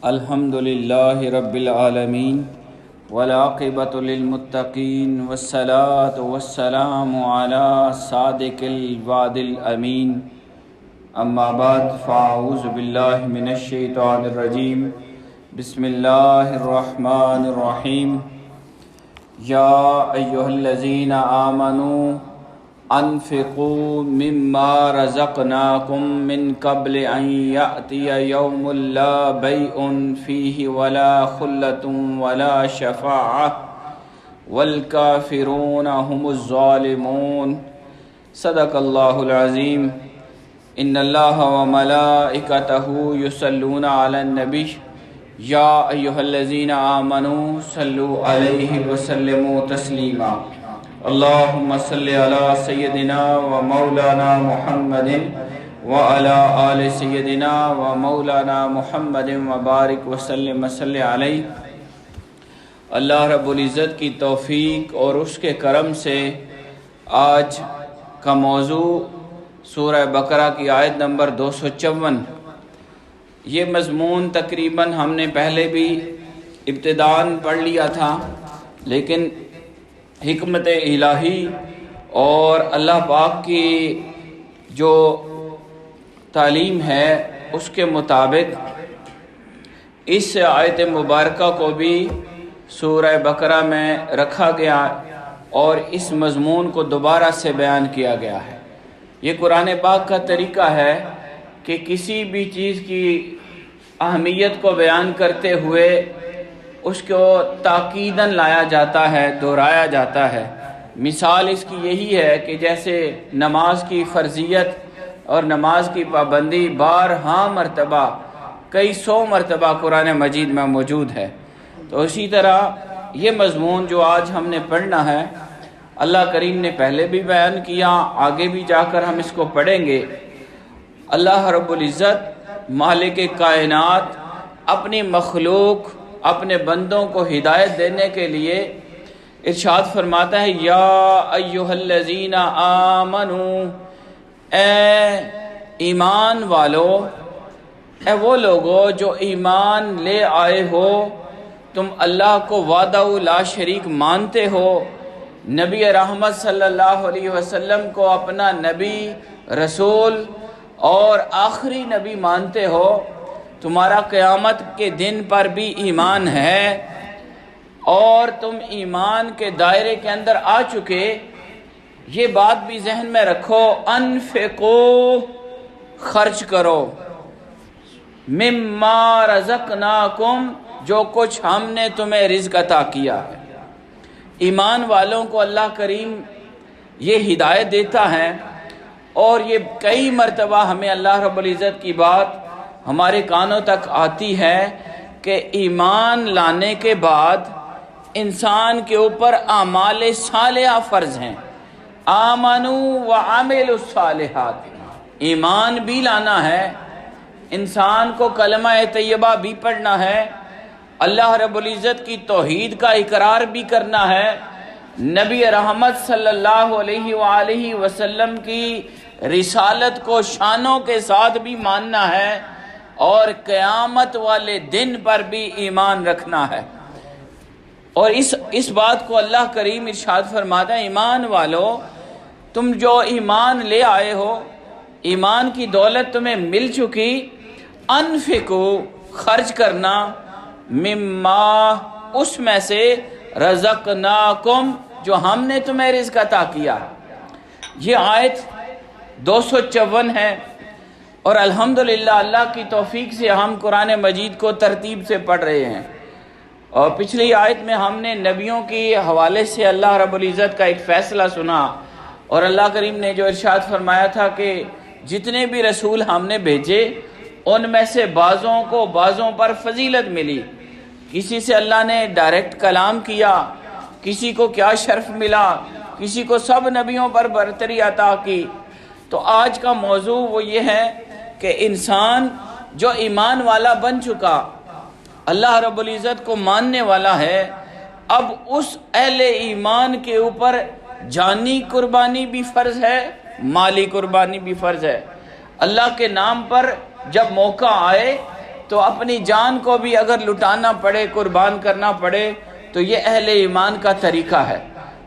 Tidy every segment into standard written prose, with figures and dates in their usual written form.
الحمد للہ رب العالمین والعاقبۃ للمتقین والصلاة والسلام علی صادق الوعد الامین اما بعد فاعوذ باللہ من الشیطان الرجیم بسم اللہ الرحمن الرحیم یا ایہا الذین آمنوا انفقوا مما رزقناکم من قبل ان یأتی یوم لا بیع فیہ ولا خلۃ ولا شفاعۃ والکافرون هم الظالمون صدق اللہ العظیم ان اللہ وملائکتہ یصلون علی النبی یا ایہا الذین آمنوا صلوا علیہ وسلموا تسلیما اللہم صلی علی سیدنا و مولانا محمد وعلی آل سیدنا و مولانا محمد وبارک وسلم صلی علیہ۔ اللہ رب العزت کی توفیق اور اس کے کرم سے آج کا موضوع سورہ بقرہ کی آیت نمبر 254۔ یہ مضمون تقریباً ہم نے پہلے بھی ابتداءً پڑھ لیا تھا، لیکن حکمت الہی اور اللہ پاک کی جو تعلیم ہے اس کے مطابق اس آیت مبارکہ کو بھی سورہ بقرہ میں رکھا گیا اور اس مضمون کو دوبارہ سے بیان کیا گیا ہے۔ یہ قرآن پاک کا طریقہ ہے کہ کسی بھی چیز کی اہمیت کو بیان کرتے ہوئے اس کو تاکیداً لایا جاتا ہے، دہرایا جاتا ہے۔ مثال اس کی یہی ہے کہ جیسے نماز کی فرضیت اور نماز کی پابندی بارہا مرتبہ کئی سو مرتبہ قرآن مجید میں موجود ہے، تو اسی طرح یہ مضمون جو آج ہم نے پڑھنا ہے اللہ کریم نے پہلے بھی بیان کیا، آگے بھی جا کر ہم اس کو پڑھیں گے۔ اللہ رب العزت مالک کائنات اپنی مخلوق اپنے بندوں کو ہدایت دینے کے لیے ارشاد فرماتا ہے یا ایہا الذین آمنوا، اے ایمان والو، اے وہ لوگو جو ایمان لے آئے ہو، تم اللہ کو وحدہ لا شریک مانتے ہو، نبی رحمت صلی اللہ علیہ وسلم کو اپنا نبی، رسول اور آخری نبی مانتے ہو، تمہارا قیامت کے دن پر بھی ایمان ہے اور تم ایمان کے دائرے کے اندر آ چکے، یہ بات بھی ذہن میں رکھو، انفقو، خرچ کرو، مما رزقناکم، جو کچھ ہم نے تمہیں رزق عطا کیا ہے۔ ایمان والوں کو اللہ کریم یہ ہدایت دیتا ہے اور یہ کئی مرتبہ ہمیں اللہ رب العزت کی بات ہمارے کانوں تک آتی ہے کہ ایمان لانے کے بعد انسان کے اوپر اعمال صالحہ فرض ہیں، آمنوا وعملوا الصالحات، ایمان بھی لانا ہے، انسان کو کلمہ طیبہ بھی پڑھنا ہے، اللہ رب العزت کی توحید کا اقرار بھی کرنا ہے، نبی رحمت صلی اللہ علیہ وآلہ وسلم کی رسالت کو شانوں کے ساتھ بھی ماننا ہے اور قیامت والے دن پر بھی ایمان رکھنا ہے۔ اور اس بات کو اللہ کریم ارشاد فرماتا ہے ایمان والو، تم جو ایمان لے آئے ہو، ایمان کی دولت تمہیں مل چکی، انفقو، خرچ کرنا، مما، اس میں سے، رزقناکم، جو ہم نے تمہیں رزق عطا کیا۔ یہ آیت 254 ہے اور الحمدللہ اللہ کی توفیق سے ہم قرآن مجید کو ترتیب سے پڑھ رہے ہیں، اور پچھلی آیت میں ہم نے نبیوں کی حوالے سے اللہ رب العزت کا ایک فیصلہ سنا، اور اللہ کریم نے جو ارشاد فرمایا تھا کہ جتنے بھی رسول ہم نے بھیجے ان میں سے بعضوں کو بعضوں پر فضیلت ملی، کسی سے اللہ نے ڈائریکٹ کلام کیا، کسی کو کیا شرف ملا، کسی کو سب نبیوں پر برتری عطا کی۔ تو آج کا موضوع وہ یہ ہے کہ انسان جو ایمان والا بن چکا، اللہ رب العزت کو ماننے والا ہے، اب اس اہل ایمان کے اوپر جانی قربانی بھی فرض ہے، مالی قربانی بھی فرض ہے۔ اللہ کے نام پر جب موقع آئے تو اپنی جان کو بھی اگر لٹانا پڑے، قربان کرنا پڑے، تو یہ اہل ایمان کا طریقہ ہے۔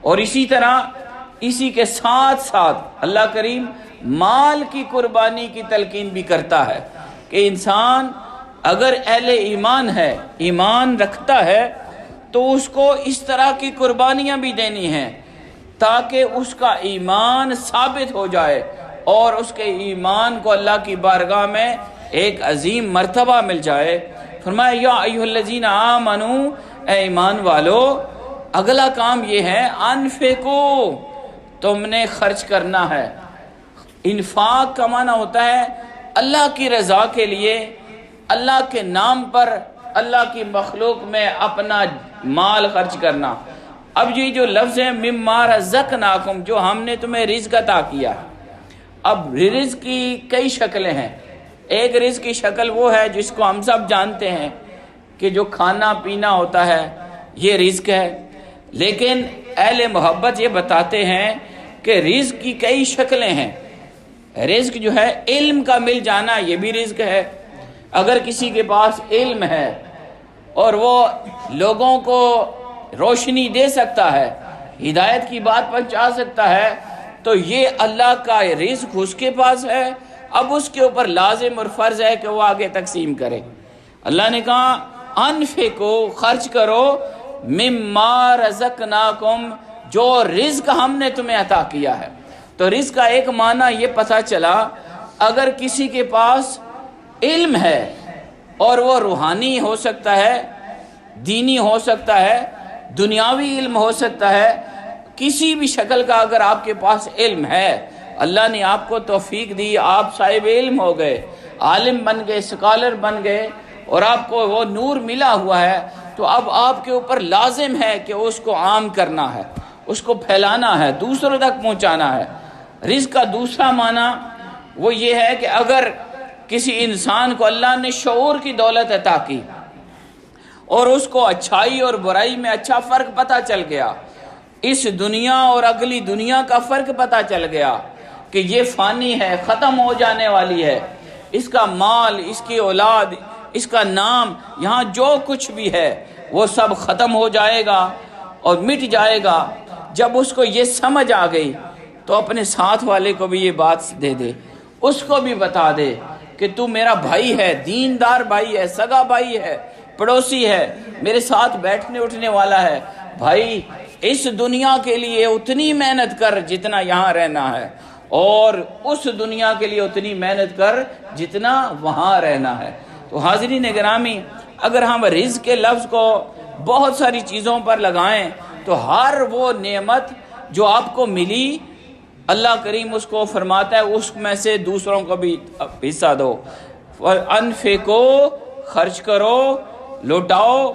اور اسی طرح اسی کے ساتھ ساتھ اللہ کریم مال کی قربانی کی تلقین بھی کرتا ہے کہ انسان اگر اہل ایمان ہے، ایمان رکھتا ہے، تو اس کو اس طرح کی قربانیاں بھی دینی ہیں تاکہ اس کا ایمان ثابت ہو جائے اور اس کے ایمان کو اللہ کی بارگاہ میں ایک عظیم مرتبہ مل جائے۔ فرمایا یا ایھا الذین آمنو، اے ایمان والو، اگلا کام یہ ہے انفقو، تم نے خرچ کرنا ہے۔ انفاق کا معنی ہوتا ہے اللہ کی رضا کے لیے، اللہ کے نام پر اللہ کی مخلوق میں اپنا مال خرچ کرنا۔ اب یہ جو لفظ ہے مما رزقناکم، جو ہم نے تمہیں رزق عطا کیا۔ اب رزق کی کئی شکلیں ہیں۔ ایک رزق کی شکل وہ ہے جس کو ہم سب جانتے ہیں کہ جو کھانا پینا ہوتا ہے، یہ رزق ہے۔ لیکن اہل محبت یہ بتاتے ہیں کہ رزق کی کئی شکلیں ہیں۔ رزق جو ہے علم کا مل جانا، یہ بھی رزق ہے۔ اگر کسی کے پاس علم ہے اور وہ لوگوں کو روشنی دے سکتا ہے، ہدایت کی بات پہنچا سکتا ہے، تو یہ اللہ کا رزق اس کے پاس ہے۔ اب اس کے اوپر لازم اور فرض ہے کہ وہ آگے تقسیم کرے۔ اللہ نے کہا انفقو، خرچ کرو، مما رزقناکم، جو رزق ہم نے تمہیں عطا کیا ہے۔ تو رزق کا ایک معنی یہ پتہ چلا، اگر کسی کے پاس علم ہے اور وہ روحانی ہو سکتا ہے، دینی ہو سکتا ہے، دنیاوی علم ہو سکتا ہے، کسی بھی شکل کا اگر آپ کے پاس علم ہے، اللہ نے آپ کو توفیق دی، آپ صاحب علم ہو گئے، عالم بن گئے، اسکالر بن گئے، اور آپ کو وہ نور ملا ہوا ہے، تو اب آپ کے اوپر لازم ہے کہ اس کو عام کرنا ہے، اس کو پھیلانا ہے، دوسروں تک پہنچانا ہے۔ رزق کا دوسرا معنی وہ یہ ہے کہ اگر کسی انسان کو اللہ نے شعور کی دولت عطا کی اور اس کو اچھائی اور برائی میں اچھا فرق پتہ چل گیا، اس دنیا اور اگلی دنیا کا فرق پتہ چل گیا کہ یہ فانی ہے، ختم ہو جانے والی ہے، اس کا مال، اس کی اولاد، اس کا نام، یہاں جو کچھ بھی ہے وہ سب ختم ہو جائے گا اور مٹ جائے گا۔ جب اس کو یہ سمجھ آ گئی تو اپنے ساتھ والے کو بھی یہ بات دے دے، اس کو بھی بتا دے کہ تو میرا بھائی ہے، دیندار بھائی ہے، سگا بھائی ہے، پڑوسی ہے، میرے ساتھ بیٹھنے اٹھنے والا ہے۔ بھائی اس دنیا کے لیے اتنی محنت کر جتنا یہاں رہنا ہے، اور اس دنیا کے لیے اتنی محنت کر جتنا وہاں رہنا ہے۔ تو حاضرین گرامی، اگر ہم رزق کے لفظ کو بہت ساری چیزوں پر لگائیں تو ہر وہ نعمت جو آپ کو ملی، اللہ کریم اس کو فرماتا ہے اس میں سے دوسروں کو بھی حصہ دو۔ انفقو، خرچ کرو، لوٹاؤ،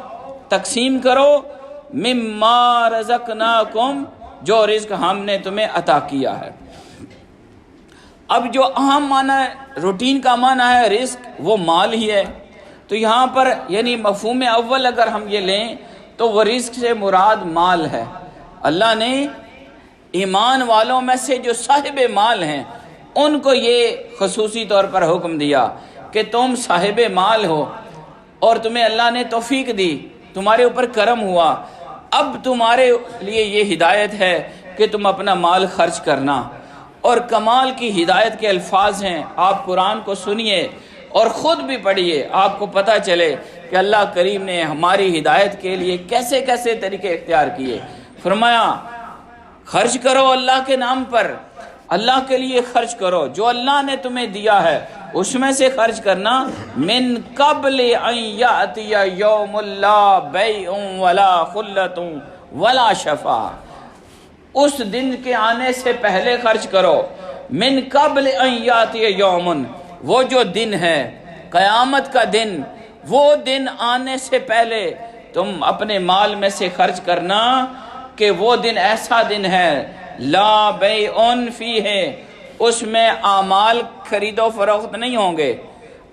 تقسیم کرو، مما رزقناکم، جو رزق ہم نے تمہیں عطا کیا ہے۔ اب جو اہم معنی روٹین کا معنی ہے رزق، وہ مال ہی ہے۔ تو یہاں پر یعنی مفہوم اول اگر ہم یہ لیں تو وہ رزق سے مراد مال ہے۔ اللہ نے ایمان والوں میں سے جو صاحب مال ہیں ان کو یہ خصوصی طور پر حکم دیا کہ تم صاحب مال ہو اور تمہیں اللہ نے توفیق دی، تمہارے اوپر کرم ہوا، اب تمہارے لیے یہ ہدایت ہے کہ تم اپنا مال خرچ کرنا۔ اور کمال کی ہدایت کے الفاظ ہیں، آپ قرآن کو سنیے اور خود بھی پڑھیے، آپ کو پتہ چلے کہ اللہ کریم نے ہماری ہدایت کے لیے کیسے کیسے طریقے اختیار کیے۔ فرمایا خرچ کرو اللہ کے نام پر، اللہ کے لیے خرچ کرو، جو اللہ نے تمہیں دیا ہے اس میں سے خرچ کرنا۔ من قبل ان یاتی یوم لا بیع ولا خلۃ ولا شفاعہ، اس دن کے آنے سے پہلے خرچ کرو۔ من قبل ان یاتی یوم، وہ جو دن ہے قیامت کا دن، وہ دن آنے سے پہلے تم اپنے مال میں سے خرچ کرنا کہ وہ دن ایسا دن ہے لا بیع فیہ، اس میں اعمال خرید و فروخت نہیں ہوں گے،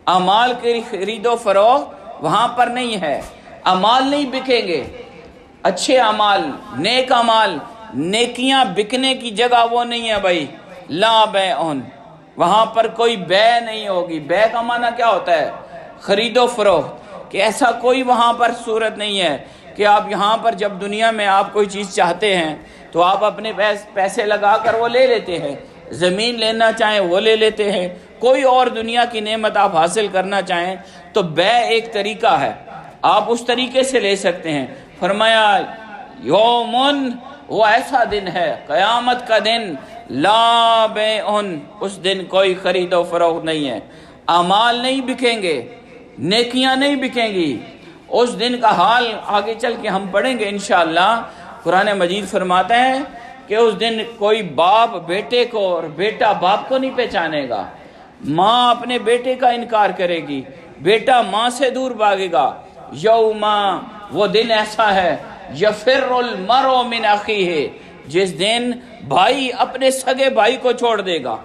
اعمال کی خرید و فروخت وہاں پر نہیں ہے، اعمال نہیں بکیں گے، اچھے اعمال، نیک اعمال، نیکیاں بکنے کی جگہ وہ نہیں ہے بھائی، لا بیع، وہاں پر کوئی بے نہیں ہوگی۔ بے کا معنی کیا ہوتا ہے؟ خرید و فروخت، کہ ایسا کوئی وہاں پر صورت نہیں ہے کہ آپ یہاں پر جب دنیا میں آپ کوئی چیز چاہتے ہیں تو آپ اپنے پیسے لگا کر وہ لے لیتے ہیں، زمین لینا چاہیں وہ لے لیتے ہیں، کوئی اور دنیا کی نعمت آپ حاصل کرنا چاہیں تو بیع ایک طریقہ ہے، آپ اس طریقے سے لے سکتے ہیں۔ فرمایا یومن، وہ ایسا دن ہے قیامت کا دن، لا بیعن، اس دن کوئی خرید و فروخت نہیں ہے، اعمال نہیں بکیں گے، نیکیاں نہیں بکیں گی۔ اس دن کا حال آگے چل کے ہم پڑھیں گے انشاءاللہ۔ قرآن مجید فرماتا ہے کہ اس دن کوئی باپ بیٹے کو اور بیٹا باپ کو نہیں پہچانے گا، ماں اپنے بیٹے کا انکار کرے گی، بیٹا ماں سے دور بھاگے گا۔ یوما، وہ دن ایسا ہے، یفر المرء من اخیہ، جس دن بھائی اپنے سگے بھائی کو چھوڑ دے گا،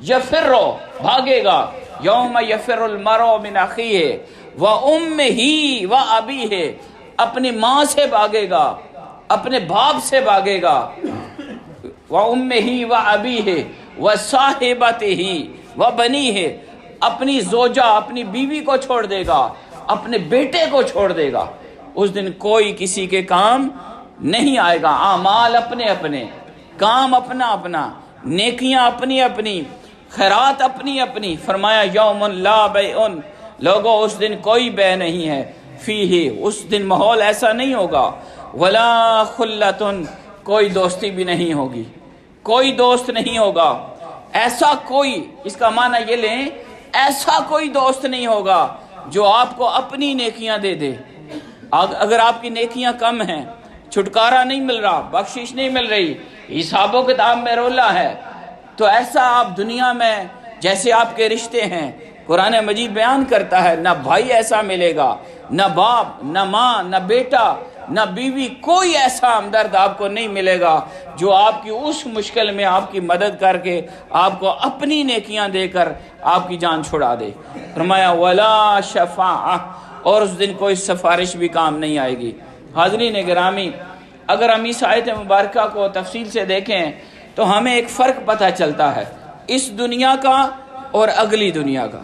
یفر، بھاگے گا، یوم یفر المرء من اخیہ وامہ وابیہ، اپنی ماں سے بھاگے گا، اپنے باپ سے بھاگے گا، وامہ وابیہ وصاحبتہ وبنیہ، اپنی زوجہ اپنی بیوی کو چھوڑ دے گا، اپنے بیٹے کو چھوڑ دے گا۔ اس دن کوئی کسی کے کام نہیں آئے گا، اعمال اپنے اپنے، کام اپنا اپنا، نیکیاں اپنی اپنی، خیرات اپنی اپنی۔ فرمایا یوم لا بیع، لوگوں اس دن کوئی بیع نہیں ہے، فیہ، اس دن ماحول ایسا نہیں ہوگا، ولا خلۃ، کوئی دوستی بھی نہیں ہوگی، کوئی دوست نہیں ہوگا، ایسا کوئی، اس کا معنی یہ لیں، ایسا کوئی دوست نہیں ہوگا جو آپ کو اپنی نیکیاں دے دے۔ اگر آپ کی نیکیاں کم ہیں، چھٹکارا نہیں مل رہا، بخشش نہیں مل رہی، حساب و کتاب میں رولا ہے، تو ایسا آپ دنیا میں جیسے آپ کے رشتے ہیں قرآن مجید بیان کرتا ہے، نہ بھائی ایسا ملے گا، نہ باپ، نہ ماں، نہ بیٹا، نہ بیوی، کوئی ایسا ہمدرد آپ کو نہیں ملے گا جو آپ کی اس مشکل میں آپ کی مدد کر کے آپ کو اپنی نیکیاں دے کر آپ کی جان چھڑا دے۔ فرمایا ولا شفاعہ، اور اس دن کوئی سفارش بھی کام نہیں آئے گی۔ حاضرین گرامی، اگر ہم اس آیت مبارکہ کو تفصیل سے دیکھیں تو ہمیں ایک فرق پتہ چلتا ہے اس دنیا کا اور اگلی دنیا کا۔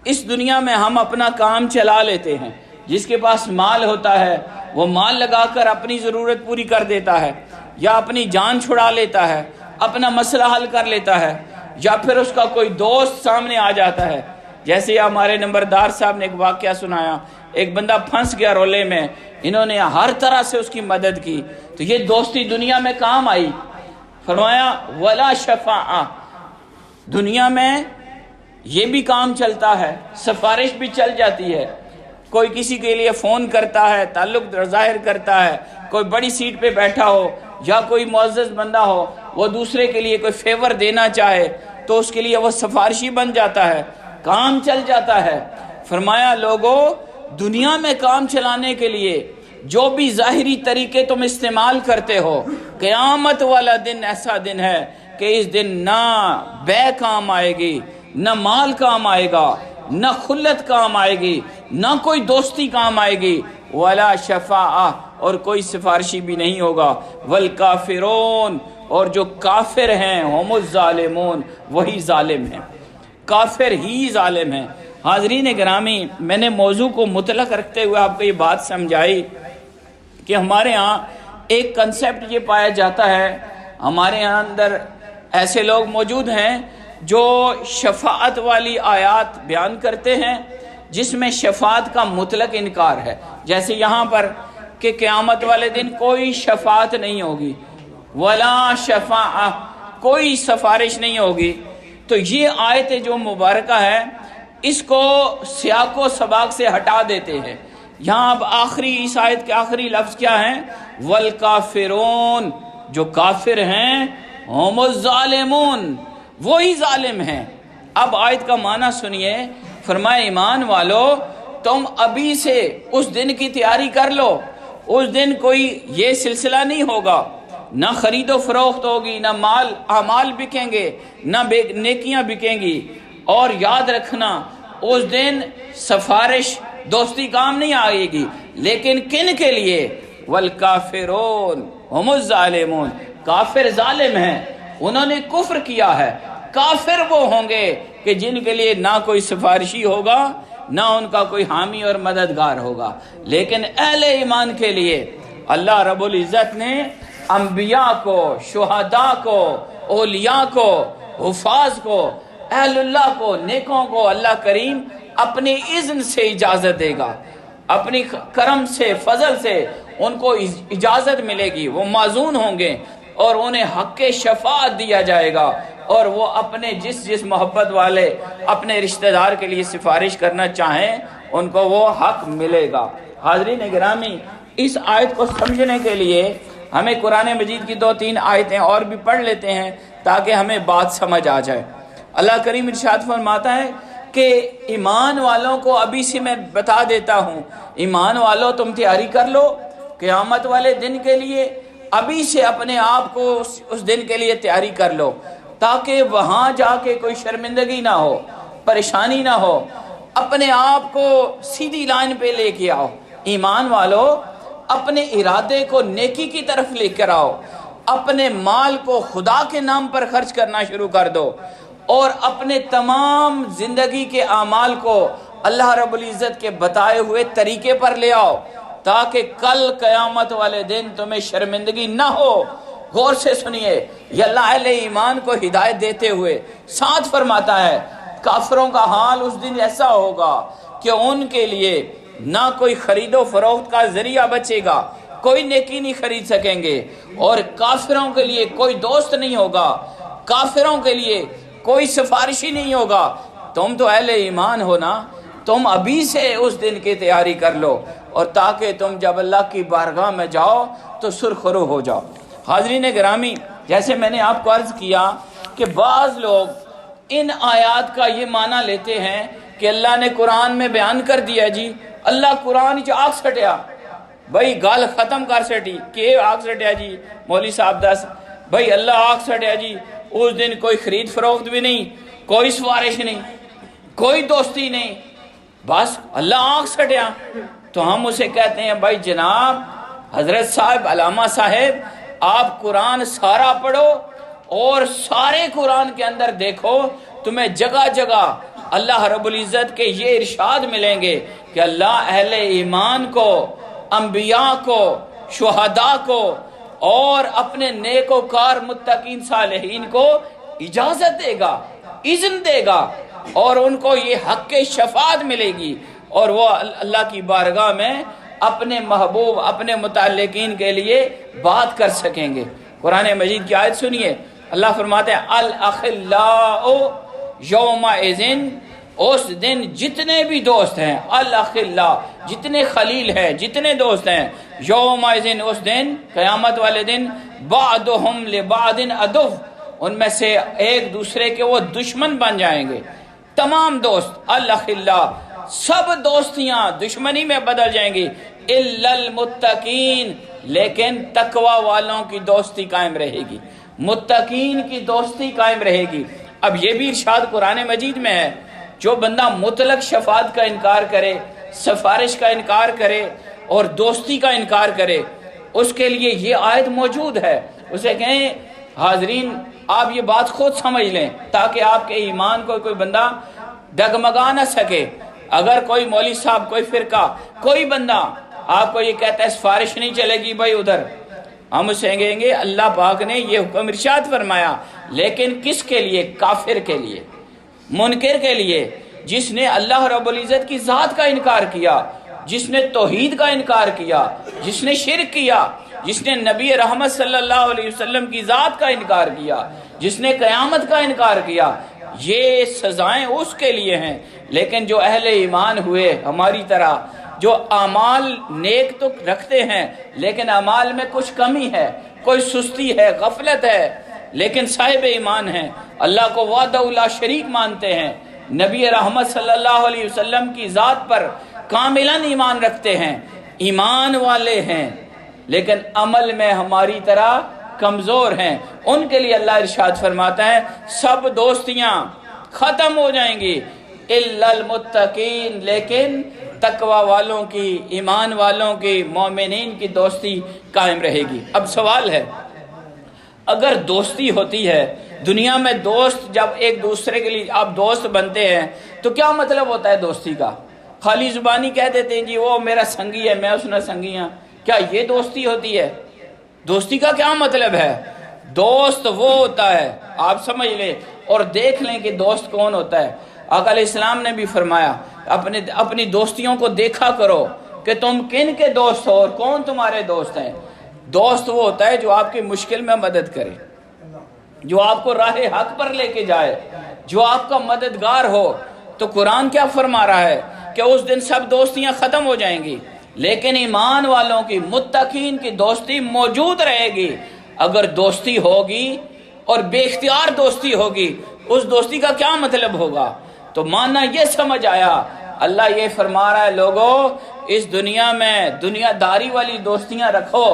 اس دنیا میں ہم اپنا کام چلا لیتے ہیں، جس کے پاس مال ہوتا ہے وہ مال لگا کر اپنی ضرورت پوری کر دیتا ہے، یا اپنی جان چھڑا لیتا ہے، اپنا مسئلہ حل کر لیتا ہے، یا پھر اس کا کوئی دوست سامنے آ جاتا ہے۔ جیسے ہمارے نمبردار صاحب نے ایک واقعہ سنایا، ایک بندہ پھنس گیا رولے میں، انہوں نے ہر طرح سے اس کی مدد کی، تو یہ دوستی دنیا میں کام آئی۔ فرمایا ولا شفاعہ، دنیا میں یہ بھی کام چلتا ہے، سفارش بھی چل جاتی ہے، کوئی کسی کے لیے فون کرتا ہے، تعلق ظاہر کرتا ہے، کوئی بڑی سیٹ پہ بیٹھا ہو یا کوئی معزز بندہ ہو، وہ دوسرے کے لیے کوئی فیور دینا چاہے تو اس کے لیے وہ سفارشی بن جاتا ہے، کام چل جاتا ہے۔ فرمایا لوگوں، دنیا میں کام چلانے کے لیے جو بھی ظاہری طریقے تم استعمال کرتے ہو، قیامت والا دن ایسا دن ہے کہ اس دن نہ بیع کام آئے گی، نہ مال کام آئے گا، نہ خلت کام آئے گی، نہ کوئی دوستی کام آئے گی، ولا شفاعہ، اور کوئی سفارشی بھی نہیں ہوگا، والکافرون، اور جو کافر ہیں، ہم الظالمون، وہی ظالم ہیں، کافر ہی ظالم ہیں۔ حاضرین گرامی، میں نے موضوع کو مطلق رکھتے ہوئے آپ کو یہ بات سمجھائی کہ ہمارے ہاں ایک کنسیپٹ یہ پایا جاتا ہے، ہمارے ہاں اندر ایسے لوگ موجود ہیں جو شفاعت والی آیات بیان کرتے ہیں جس میں شفاعت کا مطلق انکار ہے، جیسے یہاں پر کہ قیامت والے دن کوئی شفاعت نہیں ہوگی، ولا شفاعہ، کوئی سفارش نہیں ہوگی۔ تو یہ آیت جو مبارکہ ہے اس کو سیاق و سباق سے ہٹا دیتے ہیں۔ یہاں اب آخری، اس آیت کے آخری لفظ کیا ہیں؟ والکافرون، جو کافر ہیں، ہم الظالمون، وہی ظالم ہیں۔ اب آیت کا معنی سنیے، فرمائے ایمان والو، تم ابھی سے اس دن کی تیاری کر لو، اس دن کوئی یہ سلسلہ نہیں ہوگا، نہ خرید و فروخت ہوگی، نہ اعمال بکیں گے، نہ نیکیاں بکیں گی، اور یاد رکھنا اس دن سفارش دوستی کام نہیں آئے گی، لیکن کن کے لیے؟ والکافرون ہم الظالمون، کافر ظالم ہیں، انہوں نے کفر کیا ہے، کافر وہ ہوں گے کہ جن کے لیے نہ کوئی سفارشی ہوگا، نہ ان کا کوئی حامی اور مددگار ہوگا۔ لیکن اہل ایمان کے لیے اللہ رب العزت نے انبیاء کو، شہداء کو، اولیاء کو، حفاظ کو، اہل اللہ کو، نیکوں کو اللہ کریم اپنی اذن سے اجازت دے گا، اپنی کرم سے، فضل سے ان کو اجازت ملے گی، وہ معزون ہوں گے اور انہیں حق شفاعت دیا جائے گا، اور وہ اپنے جس محبت والے اپنے رشتہ دار کے لیے سفارش کرنا چاہیں ان کو وہ حق ملے گا۔ حاضرین گرامی، اس آیت کو سمجھنے کے لیے ہمیں قرآن مجید کی 2-3 آیتیں اور بھی پڑھ لیتے ہیں تاکہ ہمیں بات سمجھ آ جائے۔ اللہ کریم ارشاد فرماتا ہے کہ ایمان والوں کو ابھی سے میں بتا دیتا ہوں، ایمان والوں تم تیاری کر لو قیامت والے دن کے لیے، ابھی سے اپنے آپ کو اس دن کے لیے تیاری کر لو تاکہ وہاں جا کے کوئی شرمندگی نہ ہو، پریشانی نہ ہو، اپنے آپ کو سیدھی لائن پہ لے کے آؤ۔ ایمان والو اپنے ارادے کو نیکی کی طرف لے کر آؤ، اپنے مال کو خدا کے نام پر خرچ کرنا شروع کر دو، اور اپنے تمام زندگی کے اعمال کو اللہ رب العزت کے بتائے ہوئے طریقے پر لے آؤ تاکہ کل قیامت والے دن تمہیں شرمندگی نہ ہو۔ غور سے سنیے، یہ اللہ اہل ایمان کو ہدایت دیتے ہوئے ساتھ فرماتا ہے کافروں کا حال اس دن ایسا ہوگا کہ ان کے لیے نہ کوئی خرید و فروخت کا ذریعہ بچے گا، کوئی نیکی نہیں خرید سکیں گے، اور کافروں کے لیے کوئی دوست نہیں ہوگا، کافروں کے لیے کوئی سفارشی نہیں ہوگا۔ تم تو اہل ایمان ہو نا، تم ابھی سے اس دن کی تیاری کر لو، اور تاکہ تم جب اللہ کی بارگاہ میں جاؤ تو سرخرو ہو جاؤ۔ حاضرین گرامی، جیسے میں نے آپ کو عرض کیا کہ بعض لوگ ان آیات کا یہ معنی لیتے ہیں کہ اللہ نے قرآن میں بیان کر دیا جی اللہ قرآن چ آگ سٹیا، بھائی گل ختم کر سٹی کہ آگ سٹیا جی مولوی صاحب دس، بھائی اللہ آگ سٹیا جی اس دن کوئی خرید فروخت بھی نہیں، کوئی سفارش نہیں، کوئی دوستی نہیں، بس اللہ آگ سٹیا۔ تو ہم اسے کہتے ہیں بھائی جناب حضرت صاحب، علامہ صاحب، آپ قرآن سارا پڑھو اور سارے قرآن کے اندر دیکھو، تمہیں جگہ جگہ اللہ رب العزت کے یہ ارشاد ملیں گے کہ اللہ اہل ایمان کو، انبیاء کو، شہداء کو اور اپنے نیک وکار متقین صالحین کو اجازت دے گا، اذن دے گا، اور ان کو یہ حق شفاعت ملے گی، اور وہ اللہ کی بارگاہ میں اپنے محبوب، اپنے متعلقین کے لیے بات کر سکیں گے۔ قرآن مجید کی آیت سنیے، اللہ فرماتے ہیں الاخلاء یومئذ، اس دن جتنے بھی دوست ہیں، الاخلاء جتنے خلیل ہیں، جتنے دوست ہیں، یومئذ اس دن، قیامت والے دن، بعضهم لبعض عدو، ان میں سے ایک دوسرے کے وہ دشمن بن جائیں گے۔ تمام دوست الاخلاء، سب دوستیاں دشمنی میں بدل جائیں گی، الا المتقین، لیکن تقوی والوں کی دوستی قائم رہے گی، متقین کی دوستی قائم رہے گی۔ اب یہ بھی ارشاد قرآن مجید میں ہے، جو بندہ مطلق شفاعت کا انکار کرے، سفارش کا انکار کرے اور دوستی کا انکار کرے، اس کے لیے یہ آیت موجود ہے۔ اسے کہیں حاضرین آپ یہ بات خود سمجھ لیں تاکہ آپ کے ایمان کو کوئی بندہ ڈگمگا نہ سکے۔ اگر کوئی مولوی صاحب، کوئی فرقہ، کوئی بندہ آپ کو یہ کہتا ہے سفارش نہیں چلے گی بھائی ادھر، ہم اسے کہیں گے اللہ پاک نے یہ حکم ارشاد فرمایا، لیکن کس کے لیے؟ کافر کے لیے، منکر کے لیے، جس نے اللہ رب العزت کی ذات کا انکار کیا، جس نے توحید کا انکار کیا، جس نے شرک کیا، جس نے نبی رحمت صلی اللہ علیہ وسلم کی ذات کا انکار کیا، جس نے قیامت کا انکار کیا، یہ سزائیں اس کے لیے ہیں۔ لیکن جو اہل ایمان ہوئے ہماری طرح، جو اعمال نیک تو رکھتے ہیں لیکن اعمال میں کچھ کمی ہے، کوئی سستی ہے، غفلت ہے، لیکن صاحب ایمان ہیں، اللہ کو وحدہ لا شریک مانتے ہیں، نبی رحمت صلی اللہ علیہ وسلم کی ذات پر کاملاً ایمان رکھتے ہیں، ایمان والے ہیں، لیکن عمل میں ہماری طرح کمزور ہیں، ان کے لیے اللہ ارشاد فرماتا ہے سب دوستیاں ختم ہو جائیں گی الا المتقین، لیکن تقوی والوں کی، ایمان والوں کی، مومنین کی دوستی قائم رہے گی۔ اب سوال ہے، اگر دوستی ہوتی ہے دنیا میں، دوست جب ایک دوسرے کے لیے آپ دوست بنتے ہیں تو کیا مطلب ہوتا ہے دوستی کا؟ خالی زبانی کہہ دیتے ہیں جی وہ میرا سنگی ہے، میں اس نے سنگی ہوں. کیا یہ دوستی ہوتی ہے؟ دوستی کا کیا مطلب ہے؟ دوست وہ ہوتا ہے، آپ سمجھ لیں اور دیکھ لیں کہ دوست کون ہوتا ہے. آقا علیہ السلام نے بھی فرمایا اپنی دوستیوں کو دیکھا کرو کہ تم کن کے دوست ہو اور کون تمہارے دوست ہیں. دوست وہ ہوتا ہے جو آپ کی مشکل میں مدد کرے، جو آپ کو راہ حق پر لے کے جائے، جو آپ کا مددگار ہو. تو قرآن کیا فرما رہا ہے کہ اس دن سب دوستیاں ختم ہو جائیں گی، لیکن ایمان والوں کی، متقین کی دوستی موجود رہے گی. اگر دوستی ہوگی اور بے اختیار دوستی ہوگی، اس دوستی کا کیا مطلب ہوگا؟ تو ماننا یہ سمجھ آیا. اللہ یہ فرما رہا ہے لوگوں اس دنیا میں دنیا داری والی دوستیاں رکھو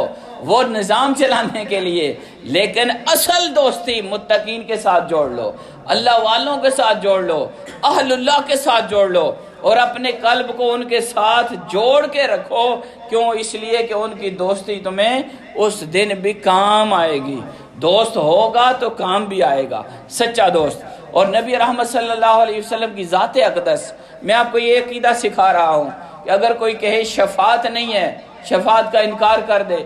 وہ نظام چلانے کے لیے، لیکن اصل دوستی متقین کے ساتھ جوڑ لو، اللہ والوں کے ساتھ جوڑ لو، اہل اللہ کے ساتھ جوڑ لو، اور اپنے قلب کو ان کے ساتھ جوڑ کے رکھو. کیوں؟ اس لیے کہ ان کی دوستی تمہیں اس دن بھی کام آئے گی. دوست ہوگا تو کام بھی آئے گا، سچا دوست. اور نبی رحمت صلی اللہ علیہ وسلم کی ذات اقدس، میں آپ کو یہ عقیدہ سکھا رہا ہوں کہ اگر کوئی کہے شفاعت نہیں ہے، شفاعت کا انکار کر دے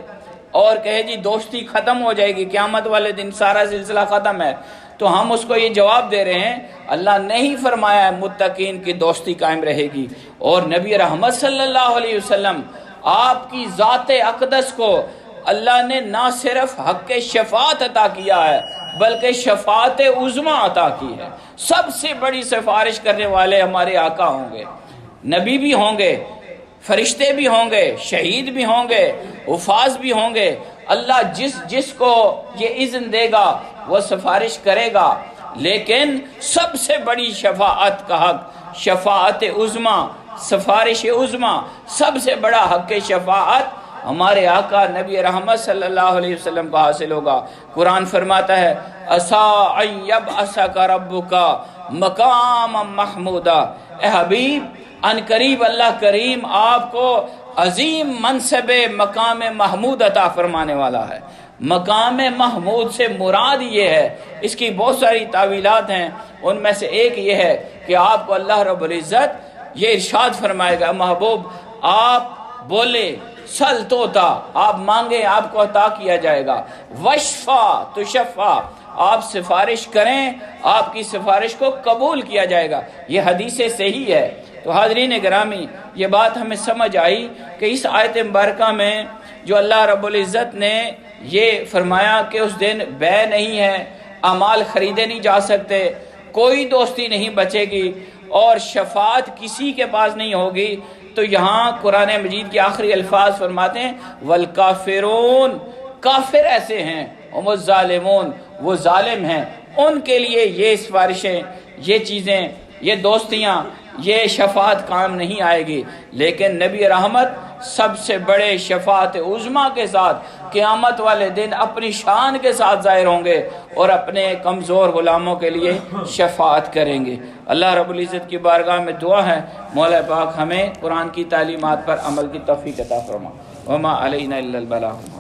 اور کہے جی دوستی ختم ہو جائے گی، قیامت والے دن سارا سلسلہ ختم ہے، تو ہم اس کو یہ جواب دے رہے ہیں اللہ نے ہی فرمایا ہے متقین کی دوستی قائم رہے گی. اور نبی رحمت صلی اللہ علیہ وسلم آپ کی ذات اقدس کو اللہ نے نہ صرف حق شفاعت عطا کیا ہے بلکہ شفاعت عظمی عطا کی ہے. سب سے بڑی سفارش کرنے والے ہمارے آقا ہوں گے، نبی بھی ہوں گے، فرشتے بھی ہوں گے، شہید بھی ہوں گے، حفاظ بھی ہوں گے. اللہ جس کو یہ اذن دے گا وہ سفارش کرے گا، لیکن سب سے بڑی شفاعت کا حق شفاعت عظمی، سفارش عظمی، سب سے بڑا حق شفاعت ہمارے آقا نبی رحمت صلی اللہ علیہ وسلم کو حاصل ہوگا. قرآن فرماتا ہے عسیٰ ان یبعثک ربک مقاما محمودا. اے حبیب ان قریب اللہ کریم آپ کو عظیم منصب مقام محمود عطا فرمانے والا ہے. مقام محمود سے مراد یہ ہے، اس کی بہت ساری تعویلات ہیں، ان میں سے ایک یہ ہے کہ آپ کو اللہ رب العزت یہ ارشاد فرمائے گا محبوب آپ بولے سل توتا، آپ مانگے آپ کو عطا کیا جائے گا، وشفا تشفا، آپ سفارش کریں آپ کی سفارش کو قبول کیا جائے گا. یہ حدیث صحیح ہے. تو حاضرین گرامی یہ بات ہمیں سمجھ آئی کہ اس آیت مبارکہ میں جو اللہ رب العزت نے یہ فرمایا کہ اس دن بے نہیں ہے، اعمال خریدے نہیں جا سکتے، کوئی دوستی نہیں بچے گی اور شفاعت کسی کے پاس نہیں ہوگی. تو یہاں قرآن مجید کے آخری الفاظ فرماتے ہیں والکافرون، کافر ایسے ہیں، ہم الظالمون، وہ ظالم ہیں، ان کے لیے یہ سفارشیں، یہ چیزیں، یہ دوستیاں، یہ شفاعت کام نہیں آئے گی. لیکن نبی رحمت سب سے بڑے شفاعت عظمیٰ کے ساتھ قیامت والے دن اپنی شان کے ساتھ ظاہر ہوں گے اور اپنے کمزور غلاموں کے لیے شفاعت کریں گے. اللہ رب العزت کی بارگاہ میں دعا ہے مولا پاک ہمیں قرآن کی تعلیمات پر عمل کی توفیق عطا فرما. وما علینا الا البلاغ.